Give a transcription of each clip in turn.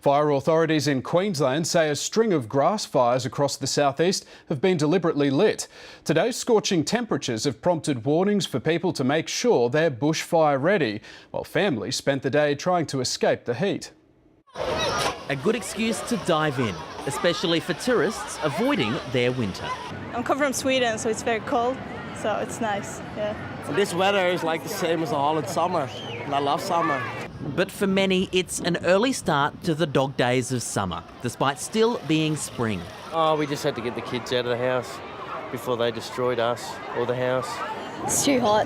Fire authorities in Queensland say a string of grass fires across the southeast have been deliberately lit. Today's scorching temperatures have prompted warnings for people to make sure they're bushfire ready, while families spent the day trying to escape the heat. A good excuse to dive in, especially for tourists avoiding their winter. I'm coming from Sweden, so it's very cold, so it's nice, yeah. This weather is like the same as all in summer, and I love summer. But for many, it's an early start to the dog days of summer, despite still being spring. Oh, we just had to get the kids out of the house before they destroyed us or the house. It's too hot.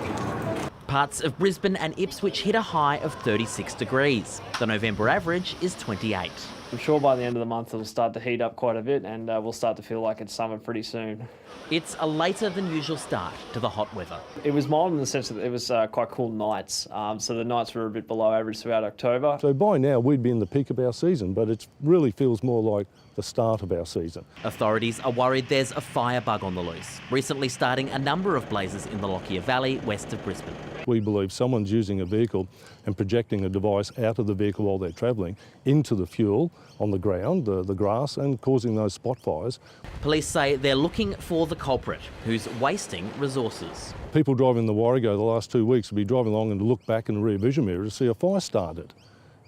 Parts of Brisbane and Ipswich hit a high of 36 degrees. The November average is 28. I'm sure by the end of the month it'll start to heat up quite a bit and we'll start to feel like it's summer pretty soon. It's a later than usual start to the hot weather. It was mild in the sense that it was quite cool nights, so the nights were a bit below average throughout October. So by now we'd be in the peak of our season, but it really feels more like the start of our season. Authorities are worried there's a firebug on the loose, recently starting a number of blazes in the Lockyer Valley west of Brisbane. We believe someone's using a vehicle and projecting a device out of the vehicle while they're travelling into the fuel on the ground, the grass, and causing those spot fires. Police say they're looking for the culprit, who's wasting resources. People driving the Warrego the last 2 weeks will be driving along and look back in the rear vision mirror to see a fire started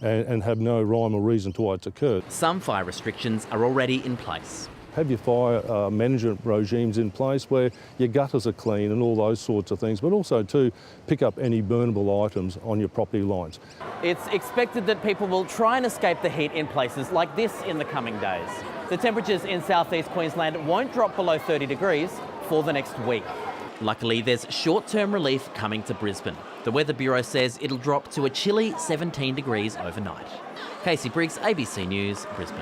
and have no rhyme or reason to why it's occurred. Some fire restrictions are already in place. Have your fire management regimes in place where your gutters are clean and all those sorts of things, but also to pick up any burnable items on your property lines. It's expected that people will try and escape the heat in places like this in the coming days. The temperatures in southeast Queensland won't drop below 30 degrees for the next week. Luckily, there's short-term relief coming to Brisbane. The Weather Bureau says it'll drop to a chilly 17 degrees overnight. Casey Briggs, ABC News, Brisbane.